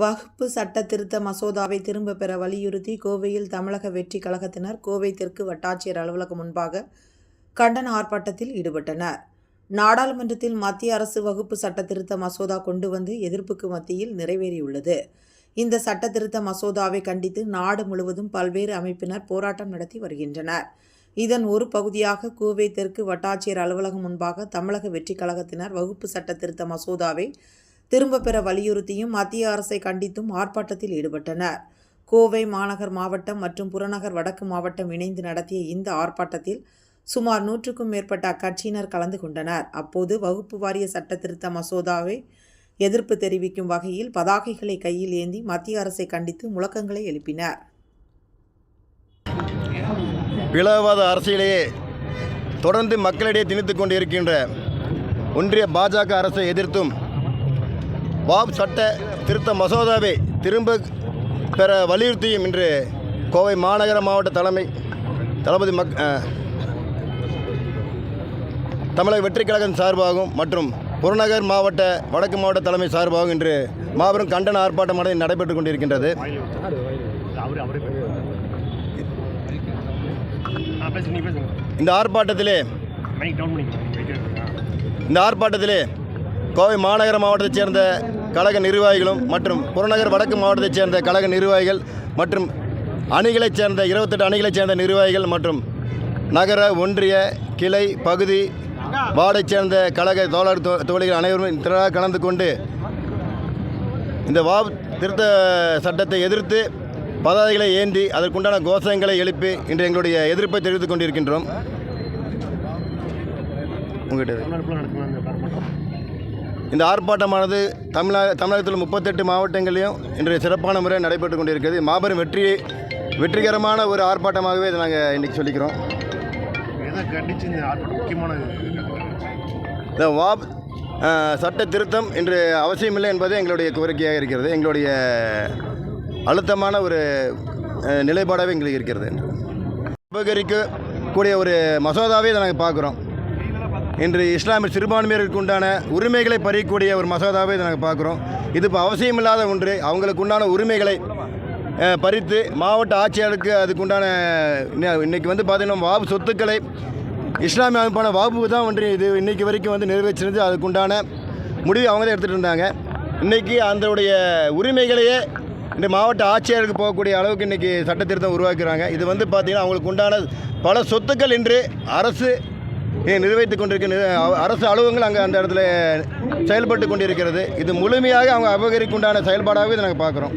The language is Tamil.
வகுப்பு சட்ட திருத்த மசோதாவை திரும்ப பெற வலியுறுத்தி கோவையில் தமிழக வெற்றி கழகத்தினர் கோவை தெற்கு வட்டாட்சியர் அலுவலகம் முன்பாக கண்டன ஆர்ப்பாட்டத்தில் ஈடுபட்டனர். நாடாளுமன்றத்தில் மத்திய அரசு வகுப்பு சட்ட திருத்த மசோதா கொண்டு வந்து எதிர்ப்புக்கு மத்தியில் நிறைவேறியுள்ளது. இந்த சட்ட திருத்த மசோதாவை கண்டித்து நாடு முழுவதும் பல்வேறு அமைப்பினர் போராட்டம் நடத்தி வருகின்றனர். இதன் ஒரு பகுதியாக கோவை தெற்கு வட்டாட்சியர் அலுவலகம் முன்பாக தமிழக வெற்றி கழகத்தினர் வகுப்பு சட்ட திருத்த மசோதாவை திரும்ப பெற வலியுறுத்தியும் மத்திய அரசை கண்டித்தும் ஆர்ப்பாட்டத்தில் ஈடுபட்டனர். கோவை மாநகர் மாவட்டம் மற்றும் புறநகர் வடக்கு மாவட்டம் இணைந்து நடத்திய இந்த ஆர்ப்பாட்டத்தில் சுமார் 100க்கும் மேற்பட்ட அக்கட்சியினர் கலந்து கொண்டனர். அப்போது வகுப்பு வாரிய சட்ட திருத்த மசோதாவை எதிர்ப்பு தெரிவிக்கும் வகையில் பதாகைகளை கையில் ஏந்தி மத்திய அரசை கண்டித்து முழக்கங்களை எழுப்பினர். பிளவாத அரசியலையே தொடர்ந்து மக்களிடையே திணித்துக் கொண்டிருக்கின்ற ஒன்றிய பாஜக அரசை எதிர்த்தும் வாப் சட்ட திருத்த மசோதாவை திரும்ப பெற வலியுறுத்தியும் இன்று கோவை மாநகர மாவட்ட தளபதி தமிழக வெற்றி கழகம் சார்பாகவும் மற்றும் புறநகர் மாவட்ட வடக்கு மாவட்ட தலைமை சார்பாகவும் இன்று மாபெரும் கண்டன ஆர்ப்பாட்டமானது நடைபெற்றுக் கொண்டிருக்கின்றது. இந்த ஆர்ப்பாட்டத்திலே கோவை மாநகர மாவட்டத்தைச் சேர்ந்த கழக நிர்வாகிகளும் மற்றும் புறநகர் வடக்கு மாவட்டத்தைச் சேர்ந்த கழக நிர்வாகிகள் மற்றும் அணிகளைச் சேர்ந்த 28 அணிகளைச் சேர்ந்த நிர்வாகிகள் மற்றும் நகர ஒன்றிய கிளை பகுதி வார்டைச் சேர்ந்த கழக தோழர்கள் அனைவரும் திரளாக கலந்து கொண்டு இந்த வாப் திருத்த சட்டத்தை எதிர்த்து பதாதைகளை ஏந்தி அதற்குண்டான கோஷங்களை எழுப்பி இன்று எங்களுடைய எதிர்ப்பை தெரிவித்துக் கொண்டிருக்கின்றோம். இந்த ஆர்ப்பாட்டமானது தமிழகத்தில் 38 மாவட்டங்களிலும் இன்று சிறப்பான முறையில் நடைபெற்று கொண்டிருக்கிறது. மாபெரும் வெற்றிகரமான ஒரு ஆர்ப்பாட்டமாகவே இதை நாங்கள் இன்றைக்கி சொல்லிக்கிறோம். இந்த வாப் சட்ட திருத்தம் இன்று அவசியமில்லை என்பது எங்களுடைய கோரிக்கையாக இருக்கிறது. எங்களுடைய அழுத்தமான ஒரு நிலைப்பாடாகவே எங்களுக்கு இருக்கிறது. உபகரிக்கக்கூடிய ஒரு மசோதாவே இதை நாங்கள் பார்க்குறோம். இன்று இஸ்லாமிய சிறுபான்மையினருக்கு உண்டான உரிமைகளை பறிக்கக்கூடிய ஒரு மசோதாவை இதை நாங்கள் பார்க்குறோம். இது இப்போ அவசியமில்லாத ஒன்று. அவங்களுக்கு உண்டான உரிமைகளை பறித்து மாவட்ட ஆட்சியாளருக்கு அதுக்குண்டான இன்றைக்கி பார்த்திங்கன்னா வாபு சொத்துக்களை இஸ்லாமிய அமைப்பான வாபு தான் ஒன்று இது இன்றைக்கி வரைக்கும் நிறைவேற்றினது. அதுக்குண்டான முடிவு அவங்க தான் எடுத்துகிட்டு இருந்தாங்க. இன்றைக்கி அதனுடைய உரிமைகளையே இந்த மாவட்ட ஆட்சியருக்கு போகக்கூடிய அளவுக்கு இன்றைக்கி சட்ட திருத்தம் உருவாக்குறாங்க. இது பார்த்திங்கன்னா அவங்களுக்கு உண்டான பல சொத்துக்கள் இன்று அரசு நிறைவேற்றிக் கொண்டிருக்கிற அரசு அலுவலகங்கள் அங்கே அந்த இடத்துல செயல்பட்டு கொண்டிருக்கிறது. இது முழுமையாக அவங்க அபகரிக்குண்டான செயல்பாடாகவே இதை நாங்கள் பார்க்குறோம்.